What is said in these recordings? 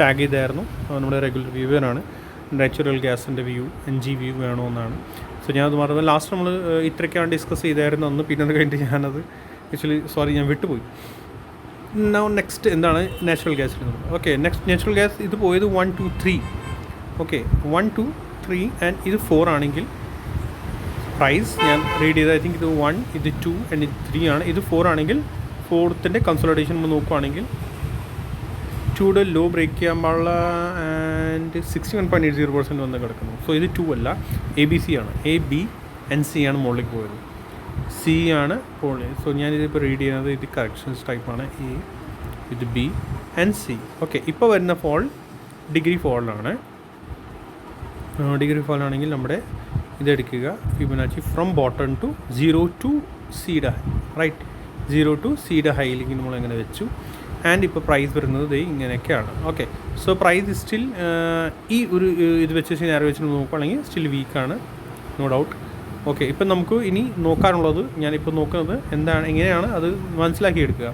Tag ചെയ്തായിരുന്നു. നമ്മുടെ regular വ്യൂവറാണ്. Natural ഗ്യാസിൻ്റെ വ്യൂ NG വ്യൂ വേണമെന്നാണ്. സോ ഞാനത് മറന്നു. ലാസ്റ്റ് നമ്മൾ ഇത്രയ്ക്കാണ് ഡിസ്കസ് ചെയ്തായിരുന്നു അന്ന്. പിന്നെ അത് കഴിഞ്ഞിട്ട് ഞാനത് ആക്ച്വലി ഞാൻ വിട്ടുപോയി. നെക്സ്റ്റ് എന്താണ് നാച്ചുറൽ ഗ്യാസിൽ നിന്ന്. ഓക്കെ, നെക്സ്റ്റ് നാച്ചുറൽ ഗ്യാസ് ഇത് പോയത് 1 2 3. ഓക്കെ, 1 2 3 ആൻഡ് ഇത് 4 ആണെങ്കിൽ പ്രൈസ് ഞാൻ റീഡ് ചെയ്ത് ഐ തിങ്ക് ഇത് 1 ഇത് 2 ആൻഡ് ഇത് 3 ആണ്. ഇത് 4 ആണെങ്കിൽ 4ത്തിൻ്റെ കൺസോളിഡേഷൻ നമ്മൾ നോക്കുകയാണെങ്കിൽ 2യുടെ ലോ ബ്രേക്ക് ചെയ്യാൻ പാടുള്ള ആൻഡ് 61.80% വന്ന് കിടക്കുന്നു. സോ ഇത് 2 അല്ല, ABC ആണ്. AB and C ആണ് മുകളിലേക്ക് പോയത്. C ആണ് പോളി. സോ ഞാനിതിപ്പോൾ റീഡ് ചെയ്യുന്നത് ഇത് കറക്ഷൻസ് ടൈപ്പാണ്. A, ഇത് B and C. ഓക്കെ, ഇപ്പോൾ വരുന്ന ഫോൾ ഡിഗ്രി ഫോളിലാണ്. ഡിഗ്രി ഫോളാണെങ്കിൽ നമ്മുടെ ഇതെടുക്കുക, Fibonacci from bottom to 0 to Cയുടെ ഹൈ, റൈറ്റ്. 0 to Cയുടെ ഹൈയിലേക്ക് നമ്മളെങ്ങനെ വെച്ചു. ആൻഡ് ഇപ്പോൾ പ്രൈസ് വരുന്നത് ഇങ്ങനെയൊക്കെയാണ്. ഓക്കെ, സോ പ്രൈസ് സ്റ്റിൽ ഈ ഒരു ഇത് വെച്ച് നേരെ വെച്ച് നോക്കുകയാണെങ്കിൽ സ്റ്റിൽ വീക്കാണ്, നോ ഡൗട്ട്. ഓക്കെ, ഇപ്പം നമുക്ക് ഇനി നോക്കാനുള്ളത്, ഞാനിപ്പോൾ നോക്കുന്നത് എന്താണ്, എങ്ങനെയാണ് അത് മനസ്സിലാക്കിയെടുക്കുക.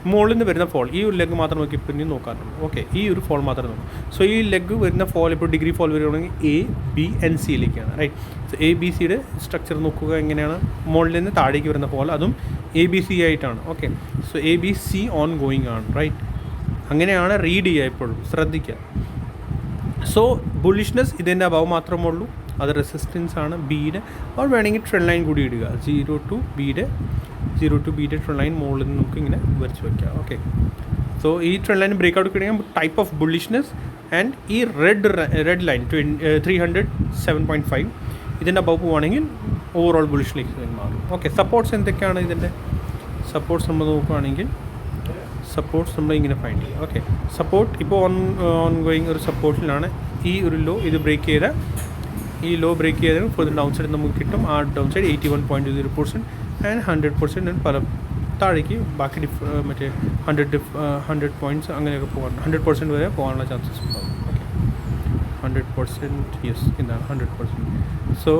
മുകളിൽ നിന്ന് വരുന്ന ഫോൾ, ഈ ഒരു ലെഗ് മാത്രം നോക്കി ഇപ്പം ഇനി നോക്കാറുള്ളൂ. ഓക്കെ, ഈ ഒരു ഫോൾ മാത്രമേ നോക്കൂ. സോ ഈ ലെഗ് വരുന്ന ഫോൾ ഇപ്പോൾ ഡിഗ്രി ഫോൾ വരികയാണെങ്കിൽ A, B and Cയിലേക്കാണ്, റൈറ്റ്. സോ ABCയുടെ സ്ട്രക്ചർ നോക്കുക എങ്ങനെയാണ്. മുകളിൽ നിന്ന് താഴേക്ക് വരുന്ന ഫോൾ അതും ABC ആയിട്ടാണ്. Okay, so ABC on going ആണ്, റൈറ്റ്. അങ്ങനെയാണ് റീഡ് ചെയ്യുക, എപ്പോഴും ശ്രദ്ധിക്കുക. സോ ബുള്ളിഷ്നെസ് ഇതിൻ്റെ അഭാവം മാത്രമേ ഉള്ളൂ. അത് റെസിസ്റ്റൻസ് ആണ് ബിയുടെ. അവർ വേണമെങ്കിൽ ട്രെൻഡ് ലൈൻ കൂടി ഇടുക. 0 to Bയുടെ ട്രെൻഡ് ലൈൻ മുകളിൽ നിന്ന് നമുക്ക് ഇങ്ങനെ വരച്ച് വയ്ക്കാം. ഓക്കെ, സോ ഈ ട്രെൻഡ് ലൈൻ ബ്രേക്ക് ഔട്ട് കിട്ടുകയും ടൈപ്പ് ഓഫ് ബുള്ളിഷ്നെസ് ആൻഡ് ഈ റെഡ് ലൈൻ 307.5 ഇതിൻ്റെ അബവ് പോവുകയാണെങ്കിൽ ഓവറോൾ ബുള്ളിഷിലേക്ക് മാറും. ഓക്കെ, സപ്പോർട്ട്സ് എന്തൊക്കെയാണ് ഇതിൻ്റെ സപ്പോർട്ട്സ് നമ്മൾ നോക്കുകയാണെങ്കിൽ സപ്പോർട്ട്സ് നമ്മൾ ഇങ്ങനെ ഫൈൻഡ് ചെയ്യുക. ഓക്കെ, സപ്പോർട്ട് ഇപ്പോൾ ഓൺ ഗോയിങ് ഒരു സപ്പോർട്ടിലാണ്. ഈ ഒരു ലോ ഇത് ബ്രേക്ക് ചെയ്ത ഈ ലോ ബ്രേക്ക് ചെയ്തതിന് ഫോർ ഡൗൺ സൈഡ് നമുക്ക് കിട്ടും. ആ ഡൗൺ സൈഡ് 81.0% ആൻഡ് 100% പല താഴേക്ക് ബാക്കി മറ്റേ 100 പോയിൻറ്റ്സ് അങ്ങനെയൊക്കെ പോകാൻ 100% വരെ പോകാനുള്ള ചാൻസസ് ഉണ്ടാകും. ഓക്കെ, 100% യെസ്, ഇതാണ് 100%. സോ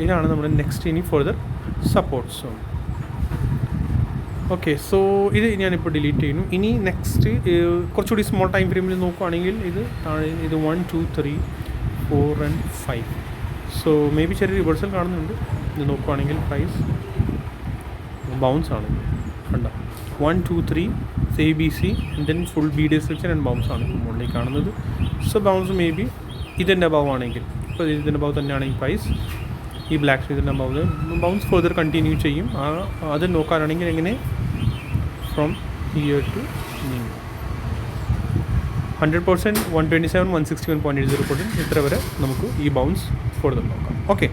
ഇതാണ് നമ്മുടെ നെക്സ്റ്റ് ഇനി further support zone. Okay, so ഇത് ഞാനിപ്പോൾ ഡിലീറ്റ് ചെയ്യുന്നു. ഇനി നെക്സ്റ്റ് കുറച്ചുകൂടി സ്മോൾ ടൈം ഫ്രെയിമിൽ നോക്കുകയാണെങ്കിൽ ഇത് താഴെ ഇത് 1 2 3 4 and 5. സോ മേ ബി ചെറിയ റിവേഴ്സൽ കാണുന്നുണ്ട്. ഇത് നോക്കുകയാണെങ്കിൽ പ്രൈസ് ബൗൺസ് ആണ്, കണ്ട 1 2 3 ABC then full B distinction and bounce ആണ് മുകളിലേക്ക് കാണുന്നത്. സോ ബൗൺസ് മേ ബി ഇതിൻ്റെ അഭാവമാണെങ്കിൽ, ഇപ്പോൾ ഇതിൻ്റെ അഭാവം തന്നെയാണെങ്കിൽ പ്രൈസ് ഈ ബ്ലാക്ക് ഇതിൻ്റെ അഭാവം ബൗൺസ് ഫർദർ കണ്ടിന്യൂ ചെയ്യും. അത് നോക്കാനാണെങ്കിൽ എങ്ങനെ ഫ്രം ഹിയർ ടു 100%, 127, 161.80% ഇത്ര വരെ നമുക്ക് ഈ ബൗൺസ് കൂടുതൽ നോക്കാം. ഓക്കെ,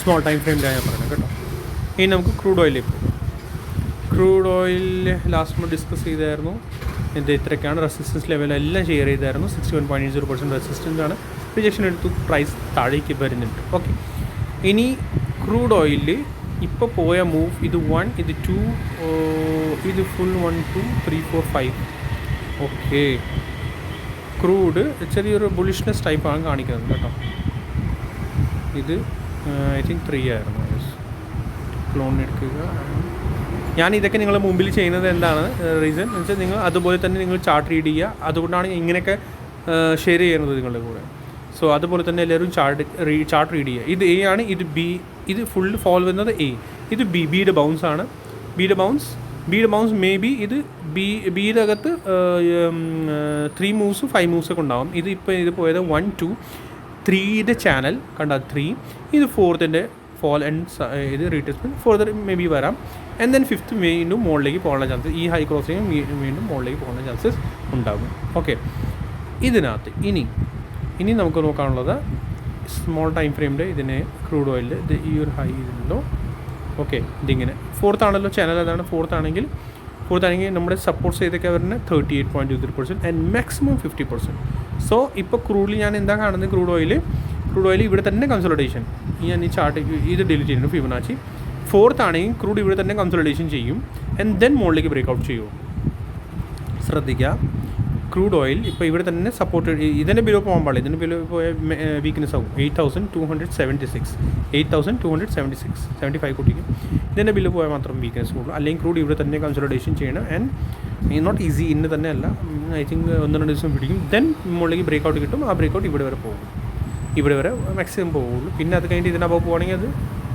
സ്മോൾ ടൈം ഫ്രെയിമിലാണ് ഞാൻ പറയുന്നത് കേട്ടോ. ഇനി നമുക്ക് ക്രൂഡ് ഓയിലിൽ പോകും. ക്രൂഡ് ഓയിൽ ലാസ്റ്റ് നമ്മൾ ഡിസ്കസ് ചെയ്തായിരുന്നു. ഇത് ഇത്രയൊക്കെയാണ് റെസിസ്റ്റൻസ് ലെവലെല്ലാം ഷെയർ ചെയ്തായിരുന്നു. 61.80% റെസിസ്റ്റൻസ് ആണ്. റിജക്ഷൻ എടുത്തു, പ്രൈസ് താഴേക്ക് വരുന്നുണ്ട്. ഓക്കെ, ഇനി ക്രൂഡ് ഓയിലിൽ ഇപ്പോൾ പോയ മൂവ് ഇത് 1 ഇത് 2 ഇത് ഫുൾ 1 2 3 4 5. ഓക്കെ, ക്രൂഡ് ചെറിയൊരു ബുളിഷ്നെസ് ടൈപ്പാണ് കാണിക്കുന്നത് കേട്ടോ. ഇത് ഐ തിങ്ക് 3 ആയിരുന്നു. ക്ലോൺ എടുക്കുക. ഞാൻ ഇതൊക്കെ നിങ്ങളുടെ മുമ്പിൽ ചെയ്യുന്നത് എന്താണ് റീസൺ എന്ന് വെച്ചാൽ നിങ്ങൾ അതുപോലെ തന്നെ നിങ്ങൾ ചാർട്ട് റീഡ് ചെയ്യുക. അതുകൊണ്ടാണ് ഇങ്ങനെയൊക്കെ ഷെയർ ചെയ്യുന്നത് നിങ്ങളുടെ കൂടെ. സോ അതുപോലെ തന്നെ എല്ലാവരും ചാർട്ട് റീഡ് ചെയ്യുക. ഇത് A ആണ്, ഇത് B, ഇത് ഫുൾ ഫോൾ വരുന്നത് A, ഇത് Bയുടെ ബൗൺസ് ആണ്. ബിയുടെ ബൗൺസ് മേ ബി ഇത് ബിയുടെ അകത്ത് 3 മൂവ്സ് 5 മൂവ്സ് ഒക്കെ ഉണ്ടാകും. ഇത് പോയത് 1 2 3യുടെ ചാനൽ കണ്ട 3, ഇത് 4ത്തിൻ്റെ ഫോൾ ആൻഡ് ഇത് റീട്രേസ്മെൻറ്റ് ഫോർദർ മേ ബി വരാം. ആൻഡ് ദെൻ 5th വീണ്ടും മുകളിലേക്ക് പോകാനുള്ള ചാൻസസ്, ഈ ഹൈ ക്രോസിങ് വീണ്ടും മുകളിലേക്ക് പോകാനുള്ള ചാൻസസ് ഉണ്ടാകും. ഓക്കെ, ഇതിനകത്ത് ഇനി നമുക്ക് നോക്കാനുള്ളത് സ്മോൾ ടൈം ഫ്രെയിമിൻ്റെ ഇതിനെ ക്രൂഡ് ഓയിലിൽ ഇത് ഈ ഒരു ഹൈ ഇതിലോ. ഓക്കെ, ഇതിങ്ങനെ 4th ആണല്ലോ ചാനൽ, അതാണ് 4th ആണെങ്കിൽ നമ്മുടെ സപ്പോർട്ട് ചെയ്തൊക്കെ വരുന്നത് 38.20% ആൻഡ് മാക്സിമം 50%. സോ ഇപ്പോൾ ക്രൂഡിൽ ഞാൻ എന്താ കാണുന്നത്, ക്രൂഡ് ഓയിൽ ഇവിടെ തന്നെ കൺസോളിഡേഷൻ. ഞാൻ ഈ ചാർട്ട് ഇത് ഡിലീറ്റ് ചെയ്യുന്നു. ഫിബൊനാച്ചി 4th ആണെങ്കിൽ ക്രൂഡ് ഇവിടെ തന്നെ കൺസോളിഡേഷൻ ചെയ്യും ആൻഡ് ദെൻ മുകളിലേക്ക് ബ്രേക്ക് ഔട്ട് ചെയ്യും. ശ്രദ്ധിക്കുക, ക്രൂഡ് ഓയിൽ ഇപ്പോൾ ഇവിടെ തന്നെ സപ്പോർട്ട് ഇതിൻ്റെ ബിലോ പോകാൻ പാടില്ല. ഇതിൻ്റെ ബിലോ പോയ വീക്ക്നെസ് ആവും 8,276 75 കൂട്ടിക്കും. ഇതിൻ്റെ ബില്ല് പോയാൽ മാത്രം വീക്ക്നെസ് കൂടും. അല്ലെങ്കിൽ ക്രൂഡ് ഇവിടെ തന്നെ കൺസോളിഡേഷൻ ചെയ്യണം ആൻഡ് നോട്ട് ഈസി ഇന്ന് തന്നെ അല്ല, ഐ തിങ്ക് 1-2 ദിവസം പിടിക്കും. ദെൻ മുകളിലേക്ക് ബ്രേക്ക് ഔട്ട് കിട്ടും. ആ ബ്രേക്ക് ഔട്ട് ഇവിടെ വരെ പോകും, ഇവിടെ വരെ മാക്സിമം പോവുള്ളൂ. പിന്നെ അത് കഴിഞ്ഞിട്ട് ഇതിനപ്പോൾ പോകുകയാണെങ്കിൽ അത്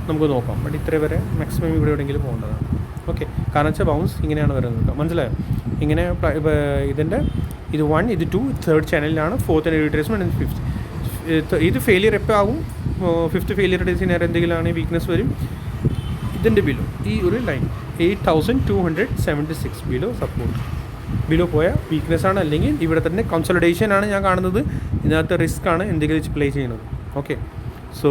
നമുക്ക് നോക്കാം. ബട്ട് ഇത്ര വരെ മാക്സിമം ഇവിടെ എവിടെയെങ്കിലും പോകേണ്ടതാണ്. ഓക്കെ, കാരണം വെച്ചാൽ ബൗൺസ് ഇങ്ങനെയാണ് വരുന്നത്, മനസ്സിലായോ? ഇങ്ങനെ ഇതിൻ്റെ ഇത് 1, ഇത് 2, തേർഡ് ചാനലിലാണ്, ഫോർത്ത് റിട്രേസ്മെൻറ്റ്, ഫിഫ്ത്ത്. ഇത് ഫെയിലിയർ എപ്പോൾ ആകും? ഫിഫ്ത്ത് ഫെയിലിയർ ഡേസിന് എന്തെങ്കിലും ആണെങ്കിൽ വീക്ക്നെസ് വരും. ഇതിൻ്റെ ബിലോ ഈ ഒരു ലൈൻ 8276 ബിലോ സപ്പോർട്ട്, ബിലോ പോയ വീക്ക്നെസ് ആണ്. അല്ലെങ്കിൽ ഇവിടെ തന്നെ കൺസോളിഡേഷൻ ആണ് ഞാൻ കാണുന്നത്. ഇതിനകത്ത് റിസ്ക് ആണ് എന്തെങ്കിലും വെച്ച് പ്ലേ ചെയ്യുന്നത്. ഓക്കെ, സോ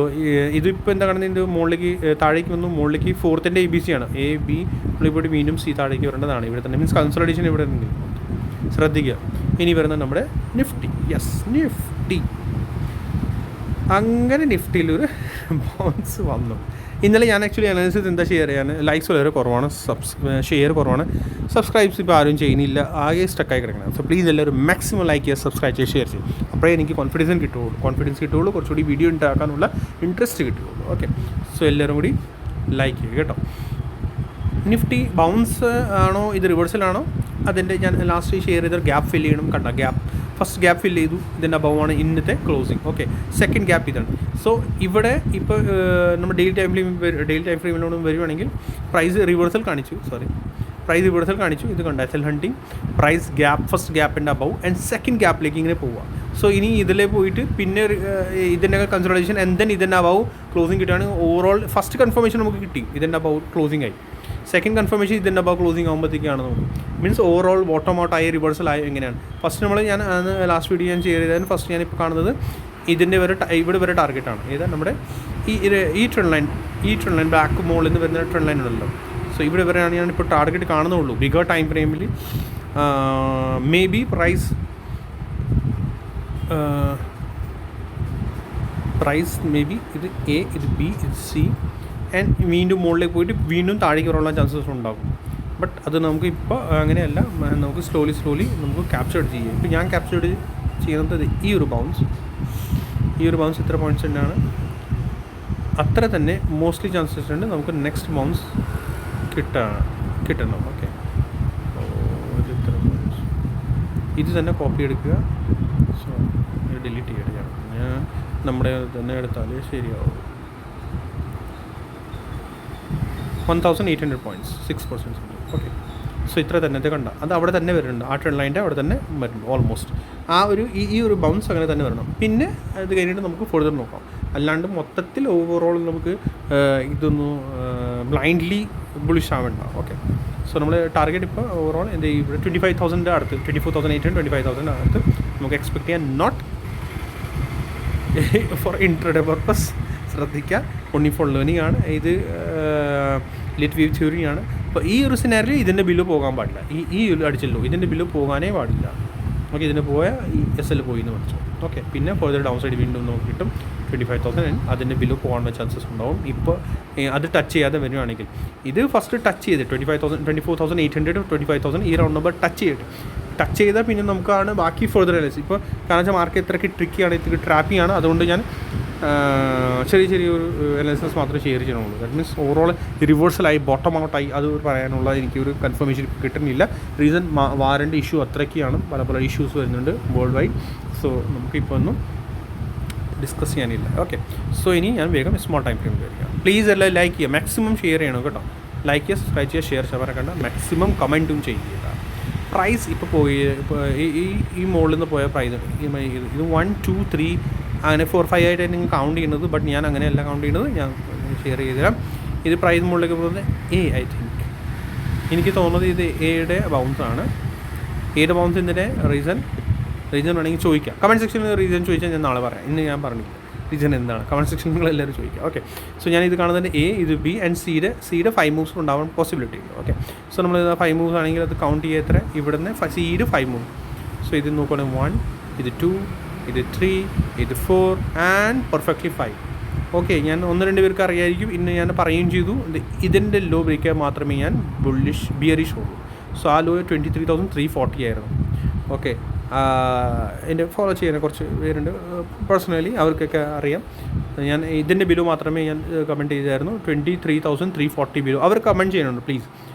ഇതിപ്പോൾ എന്താ കാണുന്നത്? ഇതിൻ്റെ മുകളിലേക്ക് താഴേക്ക് വന്നു, മുകളിലേക്ക് ഫോർത്തിൻ്റെ ABC ആണ്, A B ഇവിടെ വീണ്ടും C താഴേക്ക് വരേണ്ടതാണ്. ഇവിടെ തന്നെ മീൻസ് കൺസോളിഡേഷൻ ഇവിടെ ഉണ്ട്, ശ്രദ്ധിക്കുക. ഇനി വരുന്നത് നമ്മുടെ നിഫ്റ്റി. Yes, Nifty. അങ്ങനെ നിഫ്റ്റിയിലൊരു ബൗൺസ് വന്നു. ഇന്നലെ ഞാൻ ആക്ച്വലി അനാലിസിസ് എന്താ ഷെയർ ചെയ്യാൻ, ലൈക്സ് വളരെ കുറവാണ്, ഷെയർ കുറവാണ്, സബ്സ്ക്രൈബ്സ് ഇപ്പോൾ ആരും ചെയ്യുന്നില്ല, ആകെ സ്റ്റക്കായി കിടക്കണം. സോ പ്ലീസ് എല്ലാവരും മാക്സിമം ലൈക്ക് ചെയ്യുക, സബ്സ്ക്രൈബ് ചെയ്യുക, ഷെയർ ചെയ്യും. അപ്പോഴേ എനിക്ക് കോൺഫിഡൻസ് കിട്ടുള്ളൂ, കുറച്ചുകൂടി വീഡിയോ ഉണ്ടാക്കാനുള്ള ഇൻട്രസ്റ്റ് കിട്ടുള്ളൂ. ഓക്കെ, സോ എല്ലാവരും കൂടി ലൈക്ക് ചെയ്യുക കേട്ടോ. നിഫ്റ്റി ബൗൺസ് ആണോ ഇത് റിവേഴ്സലാണോ? അതിൻ്റെ ഞാൻ ലാസ്റ്റ് ഷെയർ ചെയ്ത ഗ്യാപ്പ് ഫില്ല് ചെയ്യണം. കണ്ട ഗ്യാപ്പ്, ഫസ്റ്റ് ഗ്യാപ്പ് ഫില്ല് ചെയ്തു, ഇതിൻ്റെ അബവാണ് ഇന്നത്തെ ക്ലോസിങ്. ഓക്കെ, സെക്കൻഡ് ഗ്യാപ്പ് ഇതാണ്. സോ ഇവിടെ ഇപ്പോൾ നമ്മൾ ഡെയിലി ടൈം ഫ്രെയിമിലോട്ട് വരുവാണെങ്കിൽ പ്രൈസ് റിവേഴ്സൽ കാണിച്ചു, ഇത് കണ്ട S L hunting price gap, first ഗ്യാപ്പിൻ്റെ അബവ് ആൻഡ് സെക്കൻഡ് ഗ്യാപ്പിലേക്ക് ഇങ്ങനെ പോവുക. സോ ഇനി ഇതിലേ പോയിട്ട് പിന്നെ ഇതിൻ്റെ കൺസിഡറേഷൻ ആൻഡ് ദെൻ ഇതിൻ്റെ അബവ് ക്ലോസിങ് കിട്ടുകയാണെങ്കിൽ ഓവറോൾ ഫസ്റ്റ് കൺഫർമേഷൻ നമുക്ക് കിട്ടി, ഇതിൻ്റെ അബവ് ക്ലോസിങ് ആയി. സെക്കൻഡ് കൺഫർമേഷൻ ഇതിൻ്റെ അബവ് ക്ലോസിങ് ആകുമ്പോഴത്തേക്കാണ് നമുക്ക് മീൻസ് ഓവറോൾ ബോട്ടം ഔട്ടായി റിവേഴ്സൽ ആയി. എങ്ങനെയാണ് ഫസ്റ്റ് ഞാൻ ലാസ്റ്റ് വീഡിയോ ഞാൻ ഷെയർ ചെയ്തതിന് ഫസ്റ്റ് ഞാനിപ്പോൾ കാണുന്നത് ഇതിൻ്റെ ഇവിടെ വരെ ടാർഗറ്റാണ്. ഏതാ നമ്മുടെ ഈ ട്രെൻഡ് ലൈൻ ബാക്ക് മോളിൽ നിന്ന് വരുന്ന ട്രെൻഡ് ലൈൻ ഉണ്ടല്ലോ. സോ ഇവിടെ വരെയാണ് ഞാനിപ്പോൾ ടാർഗറ്റ് കാണുന്നുള്ളൂ. ബിഗർ ടൈം ഫ്രെയിമിൽ maybe price maybe ഇത് A, ഇത് B, ഇത് C ആൻഡ് വീണ്ടും മുകളിലേക്ക് പോയിട്ട് വീണ്ടും താഴേക്ക് വരാനുള്ള ചാൻസസ് ഉണ്ടാകും. ബട്ട് അത് നമുക്ക് ഇപ്പോൾ അങ്ങനെയല്ല, നമുക്ക് സ്ലോലി നമുക്ക് ക്യാപ്ചർ ചെയ്യാം. ഇപ്പോൾ ഞാൻ ക്യാപ്ചർ ചെയ്യുന്നത് ഈ ഒരു ബൗൺസ് ഇത്ര പോയിൻറ്റ്സ് ഉണ്ടാണ്, അത്ര തന്നെ മോസ്റ്റ്ലി ചാൻസസ് ഉണ്ട് നമുക്ക് നെക്സ്റ്റ് ബൗൺസ് കിട്ടണം. ഓക്കെ, ഇത്ര പോയിൻറ്റ്സ് ഇത് തന്നെ കോപ്പി എടുക്കുക. സോ ഡിലീറ്റ് ചെയ്യണം, ഞാൻ നമ്മുടെ തന്നെ എടുത്താലേ ശരിയാവും. 1800 പോയിൻറ്റ്സ്, 6%. ഓക്കെ, സോ ഇത്ര തന്നെ ഇത് കണ്ട അത് അവിടെ തന്നെ വരുന്നുണ്ട്, ആ ട്രെൻഡ് ലൈൻ്റെ അവിടെ തന്നെ വരുന്നുണ്ട് ഓൾമോസ്റ്റ്. ആ ഒരു ഈ ഒരു ബൗൺസ് അങ്ങനെ തന്നെ വരണം. പിന്നെ അത് കഴിഞ്ഞിട്ട് നമുക്ക് ഫർദർ നോക്കാം. അല്ലാണ്ട് മൊത്തത്തിൽ ഓവറോൾ നമുക്ക് ഇതൊന്നും ബ്ലൈൻഡ്ലി ബുളിഷ് ആവേണ്ട. ഓക്കെ, സോ നമ്മൾ ടാർഗറ്റ് ഇപ്പോൾ ഓവറോൾ എന്ത് ഇവിടെ 25,000 അടുത്ത് 24,800 25,000 അടുത്ത് നമുക്ക് എക്സ്പെക്ട് ചെയ്യാൻ, നോട്ട് ഫോർ ഇൻട്രഡേ പർപ്പസ്. ശ്രദ്ധിക്കുക, ഓൺലി ഫോർ ലേണിംഗ് ആണ് ഇത്, ലിറ്റ് വ്യൂ തിയറിയാണ്. അപ്പോൾ ഈ ഒരു സിനാരിയിൽ ഇതിൻ്റെ ബില്ല് പോകാൻ പാടില്ല. ഈ അടിച്ചല്ലോ, ഇതിൻ്റെ ബില്ല് പോകാനേ പാടില്ല. ഓക്കെ, ഇതിന് പോയാൽ ഈ SL പോയി എന്ന് പഠിച്ചു. ഓക്കെ, പിന്നെ ഫർദർ ഡൗൺ സൈഡ് വീണ്ടും നമുക്ക് കിട്ടും 25,000, അതിൻ്റെ ബില്ല് പോകാനുള്ള ചാൻസസ് ഉണ്ടാവും. ഇപ്പോൾ അത് ടച്ച് ചെയ്യാതെ വരുവാണെങ്കിൽ, ഇത് ഫസ്റ്റ് ടച്ച് ചെയ്ത് 24,800 25,000 ഈ റൗണ്ട് നമ്പർ ടച്ച് ചെയ്താൽ പിന്നെ നമുക്കാണ് ബാക്കി ഫർദർ അനലൈസ്. ഇപ്പോൾ കാരണം വെച്ചാൽ മാർക്കറ്റ് ഇത്രയ്ക്ക് ട്രിക്കിയാണ്, ഇത്രയ്ക്ക് ട്രാപ്പിയാണ്. അതുകൊണ്ട് ഞാൻ ചെറിയൊരു അനാലിസിസ് മാത്രമേ ഷെയർ ചെയ്യണുള്ളൂ. ദാറ്റ് മീൻസ് ഓവറോൾ റിവേഴ്സലായി ബോട്ടം ഔട്ടായി അത് പറയാനുള്ള എനിക്കൊരു കൺഫർമേഷൻ കിട്ടുന്നില്ല. റീസൺ വാറൻ്റ് ഇഷ്യൂ അത്രയ്ക്കാണ്, പല ഇഷ്യൂസ് വരുന്നുണ്ട് വേൾഡ് വൈഡ്. സോ നമുക്കിപ്പോൾ ഒന്നും ഡിസ്കസ് ചെയ്യാനില്ല. ഓക്കെ, സോ ഇനി ഞാൻ വേഗം സ്മോൾ ടൈം ഫ്രെയിം വരിക. പ്ലീസ് എല്ലാം ലൈക്ക് ചെയ്യുക, മാക്സിമം ഷെയർ ചെയ്യണം കേട്ടോ. ലൈക്ക് ചെയ്യുക, സബ്സ്ക്രൈബ് ചെയ്യുക, ഷെയർ ചെയ്യാൻ മാക്സിമം കമൻറ്റും ചെയ്യുക. പ്രൈസ് ഇപ്പോൾ ഇപ്പോൾ ഈ മുകളിൽ നിന്ന് പോയ പ്രൈസ് ഇത് 1 2 3 അങ്ങനെ 4 5 ആയിട്ട് നിങ്ങൾ കൗണ്ട് ചെയ്യുന്നത്. ബട്ട് ഞാൻ അങ്ങനെയല്ല കൗണ്ട് ചെയ്യുന്നത്, ഞാൻ ഷെയർ ചെയ്ത് തരാം. ഇത് പ്രൈസ് മുകളിലേക്ക് പോകുന്നത് A, ഐ തിങ്ക് എനിക്ക് തോന്നുന്നത് ഇത് എയുടെ ബൗൺസാണ്. എയുടെ ബൗൺസിൻ്റെ റീസൺ വേണമെങ്കിൽ ചോദിക്കാം കമൻറ്റ് സെക്ഷനിൽ. റീസൺ ചോദിച്ചാൽ ഞാൻ നാളെ പറയാം, ഇന്ന് ഞാൻ പറഞ്ഞില്ല റീസൺ എന്താണ്. കമൻറ്റ് സെക്ഷനിൽ നിങ്ങൾ എല്ലാവരും ചോദിക്കുക. ഓക്കെ, സോ ഞാൻ ഇത് കാണുന്നത് A, ഇത് B ആൻഡ് സിയുടെ 5 മൂവ്സ് ഉണ്ടാവാൻ പോസിബിലിറ്റി ഉണ്ട്. ഓക്കെ, സോ നമ്മൾ 5 മൂവ്സ് ആണെങ്കിൽ അത് കൗണ്ട് ചെയ്യുക എത്ര, ഇവിടുന്ന് സിയുടെ 5 മൂവ്. സോ ഇത് നോക്കുകയാണെങ്കിൽ 1, ഇത് 2, ഇത് 3, ഇത് 4 ആൻഡ് പെർഫെക്റ്റ്ലി 5. ഓക്കെ, ഞാൻ 1-2 പേർക്ക് അറിയായിരിക്കും, ഇന്ന് ഞാൻ പറയുകയും ചെയ്തു. ഇതിൻ്റെ ലോ ബ്രേക്ക് മാത്രമേ ഞാൻ ബിയറിഷ് ഉള്ളൂ. സോ ആ ലോ 23,340 ആയിരുന്നു. ഓക്കെ, എൻ്റെ ഫോളോ ചെയ്യുന്ന കുറച്ച് പേരുണ്ട് പേഴ്സണലി, അവർക്കൊക്കെ അറിയാം. ഞാൻ ഇതിൻ്റെ ബിലോ മാത്രമേ ഞാൻ കമൻറ്റ് ചെയ്തായിരുന്നു, 23,340 ബിലോ. അവർ കമൻറ്റ് ചെയ്യുന്നുണ്ട്, പ്ലീസ്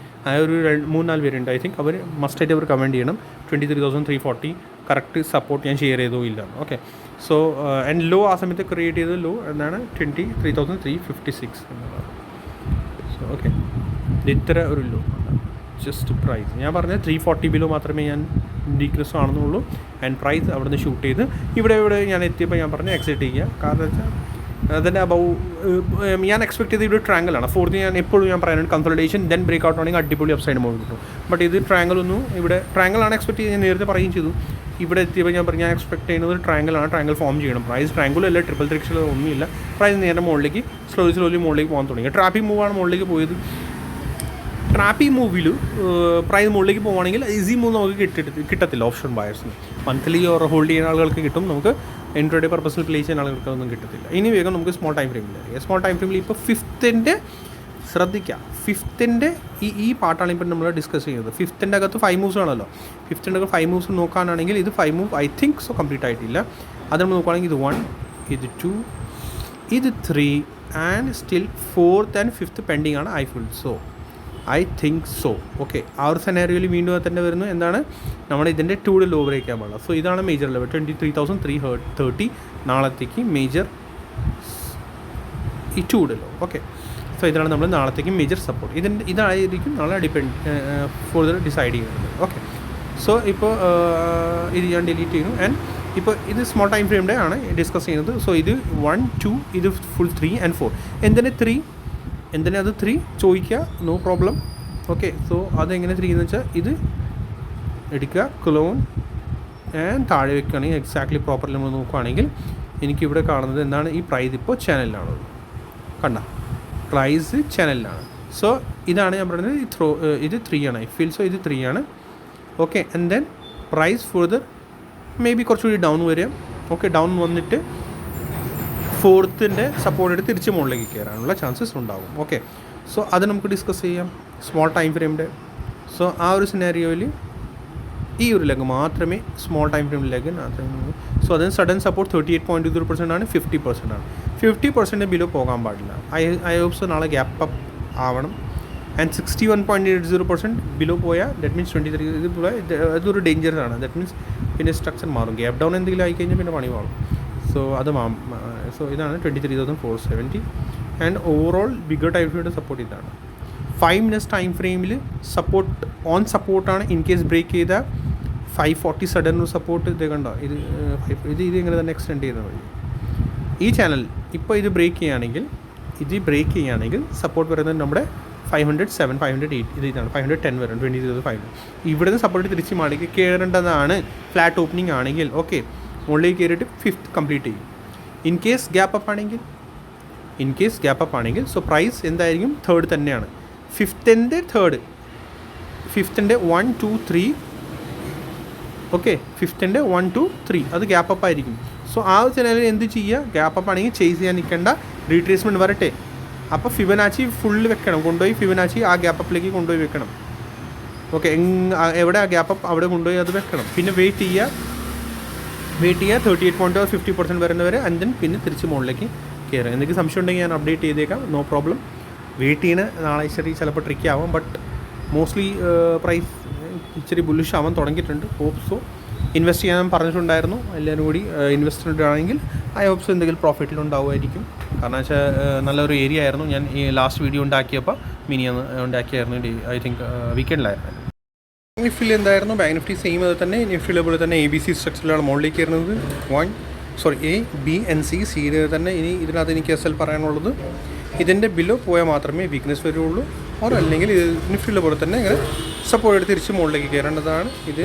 ആ ഒരു 3-4 പേരുണ്ട്. ഐ തിങ്ക് അവർ മസ്റ്റായിട്ട് അവർ കമൻറ്റ് ചെയ്യണം 23,340 കറക്റ്റ് സപ്പോർട്ട് ഞാൻ ഷെയർ ചെയ്തോ ഇല്ല. ഓക്കെ, സോ ആൻഡ് ലോ ആ സമയത്ത് ക്രിയേറ്റ് ചെയ്ത ലോ എന്താണ് 23,356 എന്നുള്ളത്. സോ ഓക്കെ, ഇത്ര ഒരു ലോ ജസ്റ്റ് പ്രൈസ് ഞാൻ പറഞ്ഞത് 340 ബിലോ മാത്രമേ ഞാൻ ഡീക്രീസ് ആണെന്നുള്ളൂ. ആൻഡ് പ്രൈസ് അവിടെ നിന്ന് ഷൂട്ട് ചെയ്ത് ഇവിടെ ഞാൻ എത്തിയപ്പോൾ ഞാൻ പറഞ്ഞു എക്സിറ്റ് ചെയ്യുക. കാരണം വെച്ചാൽ അതിൻ്റെ ഞാൻ എക്സ്പെക്ട് ചെയ്ത് ഇവിടെ ട്രാങ്കിളാണ്. ഫോർത്ത് ഞാൻ എപ്പോഴും ഞാൻ പറയുന്നത് കൺസൾട്ടേഷൻ ദെൻ ബ്രേക്ക് ഔട്ട് ആണെങ്കിൽ അടിപൊളി അപ്സൈഡ് മൂവ് കിട്ടും. ബട്ട് ഇത് ട്രാങ്കിളൊന്നും ഇവിടെ ട്രാങ്കിളാണ് എക്സ്പെക്ട് ചെയ്ത് ഞാൻ നേരത്തെ പറയുകയും ചെയ്തു. ഇവിടെ എത്തിയപ്പോൾ ഞാൻ എക്സ്പെക്ട് ചെയ്യുന്നത് ട്രാങ്കിളാണ്. ട്രാങ്കിൾ ഫോം ചെയ്യണം. പ്രൈസ് ട്രാങ്കിളും അല്ല, ട്രിപ്പിൾ ത്രിക്സിലോ ഒന്നുമില്ല. പ്രൈസ് നേരെ മുകളിലേക്ക് സ്ലോലി മുകളിലേക്ക് പോകാൻ തുടങ്ങി. ട്രാപ്പിംഗ് മൂവാണ് മുകളിലേക്ക് പോയത്. ട്രാപ്പിംഗ് മൂവിൽ പ്രൈസ് മുകളിലേക്ക് പോകുകയാണെങ്കിൽ ഈസി മൂവ് നമുക്ക് കിട്ടത്തില്ല ഓപ്ഷൻ ബയേഴ്സിന്. മന്ത്ലി ഓർ ഹോൾഡ് ചെയ്യുന്ന ആളുകൾക്ക് കിട്ടും, നമുക്ക് ഇൻട്രാഡേ പർപ്പസിൽ പ്ലേ ചെയ്യുന്ന ആളുകൾക്കൊന്നും കിട്ടത്തില്ല. ഇനി വേഗം നമുക്ക് സ്മോൾ ടൈം ഫ്രെയിമിൽ സ്മോൾ ടൈം ഫ്രെയിമിൽ ഇപ്പോൾ ഫിഫ്ത്തിൻ്റെ ശ്രദ്ധിക്കുക. ഫിഫ്ത്തിൻ്റെ ഈ പാട്ടാണ് ഇപ്പോൾ നമ്മൾ ഡിസ്കസ് ചെയ്യുന്നത്. ഫിഫ്ത്തിൻ്റെ അകത്ത് 5 മൂവ്സ് ആണല്ലോ. ഫിഫ്ത്തിൻ്റെ അകത്ത് 5 മൂവ്സ് നോക്കാനാണെങ്കിൽ ഇത് 5 move I think so complete ആയിട്ടില്ല. അത് നമ്മൾ നോക്കുകയാണെങ്കിൽ ഇത് 1, ഇത് 2, ഇത് 3 and still 4th and 5th പെൻഡിങ് ആണ്. I think so okay. ആ ഒരു സെനാരിയോയിൽ വീണ്ടും തന്നെ വരുന്നു. എന്താണ് നമ്മൾ ഇതിൻ്റെ 2 ലോ ബ്രേക്ക് ചെയ്യാൻ പാടില്ല. സോ ഇതാണ് മേജർ ലെവൽ 23,330 നാളത്തേക്ക് മേജർ ഈ 2 ലോ. ഓക്കെ, സോ ഇതാണ് നമ്മൾ നാളത്തേക്ക് മേജർ സപ്പോർട്ട്. ഇതായിരിക്കും നാളെ ഫurther ഡിസൈഡ് ചെയ്യുന്നത്. ഓക്കെ, സോ ഇപ്പോൾ ഇത് ഞാൻ ഡിലീറ്റ് ചെയ്യുന്നു. ആൻഡ് ഇപ്പോൾ ഇത് സ്മോൾ ടൈം ഫ്രെയിമിൻ്റെ ആണ് ഡിസ്കസ് ചെയ്യുന്നത്. സോ ഇത് 1, 2, ഇത് ഫുൾ 3 and 4. എന്തിനാ അത് 3 ചോദിക്കുക, നോ പ്രോബ്ലം. ഓക്കെ, സോ അതെങ്ങനെ 3 എന്ന് വെച്ചാൽ ഇത് എടുക്കുക, ക്ലോൺ ആൻഡ് താഴെ വെക്കുകയാണെങ്കിൽ എക്സാക്ട്ലി പ്രോപ്പർലി നമ്മൾ നോക്കുകയാണെങ്കിൽ എനിക്കിവിടെ കാണുന്നത് എന്താണ്, ഈ പ്രൈസ് ഇപ്പോൾ ചാനലിലാണ്. കണ്ട പ്രൈസ് ചാനലിലാണ്. സോ ഇതാണ് ഞാൻ പറയുന്നത്. ഇത് 3 ആണ്. ഐ ഫീൽ സോ ഇത് 3 ആണ്. Okay, and then price further maybe കുറച്ചുകൂടി ഡൗൺ വരിക. ഓക്കെ, ഡൗൺ വന്നിട്ട് 4th സപ്പോർട്ട് എടുത്ത് തിരിച്ച് മുകളിലേക്ക് കയറാനുള്ള ചാൻസസ് ഉണ്ടാകും. ഓക്കെ, സോ അത് നമുക്ക് ഡിസ്കസ് ചെയ്യാം സ്മോൾ ടൈം ഫ്രെയിമിൻ്റെ. സോ ആ ഒരു സിനാരിയോയിൽ ഈ ഒരു ലെഗ് മാത്രമേ സ്മോൾ ടൈം ഫ്രെയിം ലെഗ് മാത്രമേ. സോ അതിന് സഡൻ സപ്പോർട്ട് 38.20% ആണ്. 50% ആണ്. 50% ബിലോ പോകാൻ പാടില്ല. ഐ ഹോപ്പ് സോ നാളെ ഗ്യാപ്പ് അപ്പ് ആവണം. ആൻഡ് 61.80% ബിലോ പോയാൽ ദറ്റ് മീൻസ് 23 ഇതൊരു ഡേഞ്ചറാണ്. ദറ്റ് മീൻസ് പിന്നെ സ്ട്രക്ചർ മാറും. ഗ്യാപ്പ് ഡൗൺ എന്തെങ്കിലും ആയിക്കഴിഞ്ഞാൽ പിന്നെ പണി മാറും. സോ അത് സോ ഇതാണ് 23,470. ആൻഡ് ഓവറോൾ ബിഗർ ടൈം ഫ്രെയിമിൻ്റെ സപ്പോർട്ട് ഇതാണ്. 5 minutes ടൈം ഫ്രെയിമിൽ സപ്പോർട്ടാണ്. ഇൻ കേസ് ബ്രേക്ക് ചെയ്ത 540 സഡൻ സപ്പോർട്ട് ഇത് കണ്ടോ. ഇത് ഇങ്ങനെ തന്നെ എക്സ്റ്റെൻഡ് ചെയ്യുന്ന വഴി ഈ ചാനൽ ഇപ്പോൾ ഇത് ബ്രേക്ക് ചെയ്യുകയാണെങ്കിൽ സപ്പോർട്ട് വരുന്നത് നമ്മുടെ 507, 508 ഇതാണ് 510 വരും. 20,500 ഇവിടെ നിന്ന് സപ്പോർട്ട് തിരിച്ച് മാളിക്ക് കയറേണ്ടതാണ്. ഫ്ലാറ്റ് ഓപ്പണിംഗ് ആണെങ്കിൽ ഓക്കെ, മുകളിലേക്ക് കയറിയിട്ട് 5th കംപ്ലീറ്റ് ചെയ്യും. ഇൻ കേസ് ഗ്യാപ്പ് അപ്പ് ആണെങ്കിൽ സോ പ്രൈസ് എന്തായിരിക്കും 3rd തന്നെയാണ്. 5th 1, 2, 3 okay. 5th 1, 2, 3 അത് ഗ്യാപ്പ് അപ്പ് ആയിരിക്കും. സോ ആ ഒരു ചാനലിൽ എന്ത് ചെയ്യുക, ഗ്യാപ്പ് അപ്പ് ആണെങ്കിൽ ചേസ് ചെയ്യാൻ നിൽക്കേണ്ട, റീട്രേസ്മെൻറ്റ് വരട്ടെ. അപ്പോൾ ഫിബനാച്ചി ഫുള്ള് വെക്കണം, കൊണ്ടുപോയി ഫിബനാച്ചി ആ ഗ്യാപ്പ് അപ്പിലേക്ക് കൊണ്ടുപോയി വെക്കണം. ഓക്കെ, എവിടെ ആ ഗ്യാപ്പ് അപ്പ് അവിടെ കൊണ്ടുപോയി അത് വെക്കണം. പിന്നെ വെയിറ്റ് ചെയ്യുക 38.50% വരുന്നവരെ. ആൻഡ് ദെൻ പിന്നെ തിരിച്ച് മുകളിലേക്ക് കയറുക. എന്തെങ്കിലും സംശയം ഉണ്ടെങ്കിൽ ഞാൻ അപ്ഡേറ്റ് ചെയ്തേക്കാം, നോ പ്രോബ്ലം. വെയിറ്റ് ചെയ്യുന്ന നാളെ ചിലപ്പോൾ ട്രിക്കി ആവാം. ബട്ട് മോസ്റ്റ്ലി പ്രൈസ് ഇച്ചിരി ബുള്ളിഷ് ആവാൻ തുടങ്ങിയിട്ടുണ്ട്. ഹോപ്പ് സോ ഇൻവെസ്റ്റ് ചെയ്യാൻ പറഞ്ഞിട്ടുണ്ടായിരുന്നു എല്ലാവരും കൂടി. ഇൻവെസ്റ്റ്മെൻറ്റ് ആണെങ്കിൽ ഐ ഹോപ്പ് സോ എന്തെങ്കിലും പ്രോഫിറ്റിലുണ്ടാവുമായിരിക്കും. കാരണം വെച്ചാൽ നല്ലൊരു ഏരിയ ആയിരുന്നു. ഞാൻ ഈ ലാസ്റ്റ് വീഡിയോ ഉണ്ടാക്കിയപ്പോൾ ഉണ്ടാക്കിയായിരുന്നു. ഐ തിങ്ക് വീക്കെൻഡിലായിരുന്നു. നിഫ്റ്റിയിൽ എന്തായിരുന്നു, ബാങ്ക് നിഫ്റ്റി സെയിം അത് തന്നെ. നിഫ്റ്റിയിലെ പോലെ തന്നെ ABC സ്ട്രക്ചറിലാണ് മുകളിലേക്ക് കയറുന്നത്. A, B and C തന്നെ. ഇനി ഇതിനകത്ത് എനിക്ക് SL പറയാനുള്ളത്, ഇതിൻ്റെ ബിലോ പോയാൽ മാത്രമേ വീക്ക്നെസ് വരുള്ളൂ. അല്ലെങ്കിൽ ഇത് നിഫ്റ്റിയിലെ പോലെ തന്നെ ഇങ്ങനെ സപ്പോർട്ട് എടുത്ത് തിരിച്ച് മുകളിലേക്ക് കയറേണ്ടതാണ്. ഇത്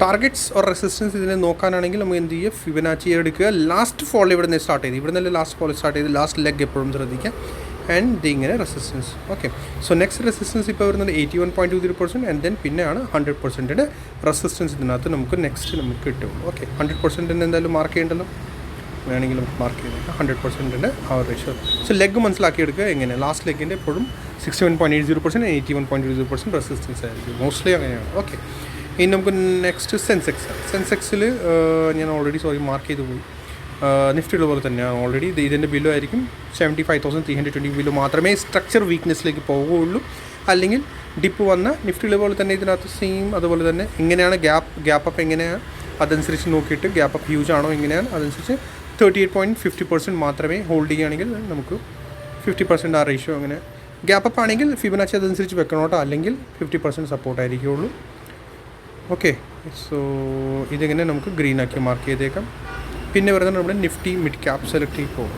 ടാർഗറ്റ്സ് ഓർ റെസിസ്റ്റൻസ് ഇതിനെ നോക്കാനാണെങ്കിൽ നമുക്ക് എന്ത് ചെയ്യുക, ഫിബനാച്ചി എടുക്കുക. ലാസ്റ്റ് ഫോൾ ഇവിടെ നിന്ന് സ്റ്റാർട്ട് ചെയ്ത്, ഇവിടെ നിന്നല്ലേ ലാസ്റ്റ് ഫോൾ സ്റ്റാർട്ട് ചെയ്ത്, ലാസ്റ്റ് ലെഗ് എപ്പോഴും ശ്രദ്ധിക്കുക. ആൻഡ് ഇതിങ്ങനെ resistance. Okay, so next resistance ഇപ്പോൾ വരുന്നത് 81.20% ആൻഡ് ദെൻ പിന്നെയാണ് 100% റെസിസ്റ്റൻസ് ഇതിനകത്ത് നമുക്ക് കിട്ടുള്ളൂ. ഓക്കെ, 100% എന്തായാലും മാർക്ക് ചെയ്യേണ്ടല്ലോ, വേണമെങ്കിൽ നമുക്ക് മാർക്ക് ചെയ്തേക്കാം 100% ആ റേഷ്യോ. So leg മനസ്സിലാക്കിയെടുക്കുക. എങ്ങനെ ലാസ്റ്റ് ലെഗിൻ്റെ എപ്പോഴും 61.80% 81.20% റെസിസ്റ്റൻസ് ആയിരിക്കും, മോസ്റ്റ്ലി അങ്ങനെയാണ്. ഓക്കെ, ഇനി നമുക്ക് നെക്സ്റ്റ് സെൻസെക്സിൽ ഞാൻ ഓൾറെഡി മാർക്ക് ചെയ്ത് പോയി. നിഫ്റ്റിയുടെ പോലെ തന്നെയാണ് ഓൾറെഡി. ഇതിൻ്റെ ബിലോ ആയിരിക്കും 75,320 ബിലോ മാത്രമേ സ്ട്രക്ചർ വീക്ക്നെസ്സിലേക്ക് പോവുകയുള്ളൂ. അല്ലെങ്കിൽ ഡിപ്പ് വന്ന നിഫ്റ്റിയിലെ പോലെ തന്നെ ഇതിനകത്ത് സെയിം അതുപോലെ തന്നെ എങ്ങനെയാണ് ഗ്യാപ്പ് അപ്പ് എങ്ങനെയാണ് അതനുസരിച്ച് നോക്കിയിട്ട് ഗ്യാപ്പ് അപ്പ് ഹ്യൂജ് ആണോ എങ്ങനെയാണ് അതനുസരിച്ച് 38.50% മാത്രമേ ഹോൾഡ് ചെയ്യുകയാണെങ്കിൽ നമുക്ക് 50% ആ റേഷ്യോ അങ്ങനെ ഗ്യാപ്പ് അപ്പ് ആണെങ്കിൽ ഫിബനാച്ചി അതനുസരിച്ച് വെക്കണം കേട്ടോ, അല്ലെങ്കിൽ 50% സപ്പോർട്ട് ആയിരിക്കുള്ളൂ. ഓക്കെ, സോ ഇതിങ്ങനെ നമുക്ക് ഗ്രീൻ ആക്കി മാർക്ക് ചെയ്തേക്കാം. പിന്നെ വരുന്നത് നമ്മുടെ നിഫ്റ്റി മിഡ് ക്യാപ് സെലക്ട് ചെയ്ത് പോകും.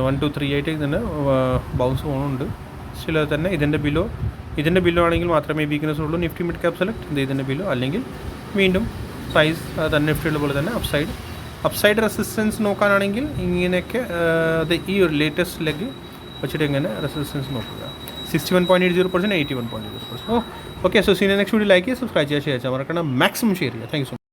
1 2 3 ആയിട്ട് ഇതിന് ബൗൺസ് പോകുന്നുണ്ട്. ചില തന്നെ ഇതിൻ്റെ ബിലോ ആണെങ്കിൽ മാത്രമേ വീക്ക്നെസ് ഉള്ളൂ. നിഫ്റ്റി മിഡ് ക്യാപ് സെലക്ട് ഇതിൻ്റെ ബിലോ, അല്ലെങ്കിൽ വീണ്ടും സൈസ് തന്നെ നിഫ്റ്റിയുള്ള പോലെ തന്നെ അപ്സൈഡ് റെസിസ്റ്റൻസ് നോക്കാനാണെങ്കിൽ ഇങ്ങനെയൊക്കെ ഈ ഒരു ലേറ്റസ്റ്റ് ലെഗ് വെച്ചിട്ട് എങ്ങനെ റെസിസ്റ്റൻസ് നോക്കുക. 61.80%, 81.80%. Okay, so senior next video like ചെയ്യുക, സബ്സ്ക്രൈബ് ചെയ്യുക, ഷെയർ ചെയ്യാൻ മറക്കണം, മാക്സിമം ഷെയർ ചെയ്യുക. Thank you so much.